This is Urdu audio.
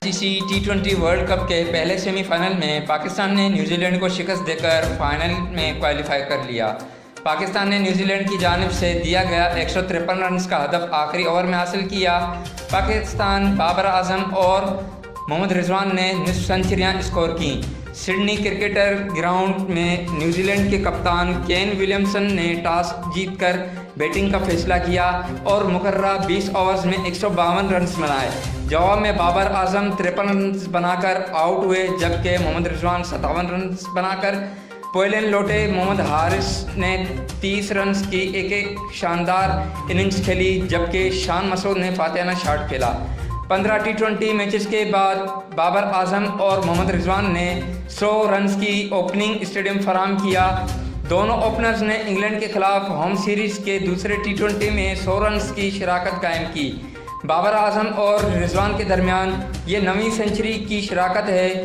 T20 ورلڈ کپ کے پہلے سیمی فائنل میں پاکستان نے نیوزی لینڈ کو شکست دے کر فائنل میں کوالیفائی کر لیا۔ پاکستان نے نیوزی لینڈ کی جانب سے دیا گیا 153 رنز کا ہدف آخری اوور میں حاصل کیا۔ پاکستان بابر اعظم اور محمد رضوان نے نصف سنچریاں اسکور کیں۔ سڈنی کرکٹر گراؤنڈ میں نیوزی لینڈ کے کپتان کین ولیمسن نے ٹاس جیت کر بیٹنگ کا فیصلہ کیا اور مقررہ 20 اوورز میں 152 رنز بنائے۔ جواب میں بابر اعظم 53 رنز بنا کر آؤٹ ہوئے، جبکہ محمد رضوان 57 رنز بنا کر پویلین لوٹے۔ محمد حارث نے 30 رنز کی ایک شاندار اننگز کھیلی، جبکہ شان مسعود نے فاتحانہ شاٹ کھیلا۔ 15 T20 میچز کے بعد بابر اعظم اور محمد رضوان نے 100 رنز کی اوپننگ اسٹیڈیم فراہم کیا۔ دونوں اوپنرز نے انگلینڈ کے خلاف ہوم سیریز کے دوسرے T20 میں 100 رنز کی شراکت قائم کی۔ بابر اعظم اور رضوان کے درمیان یہ 9ویں سنچری کی شراکت ہے۔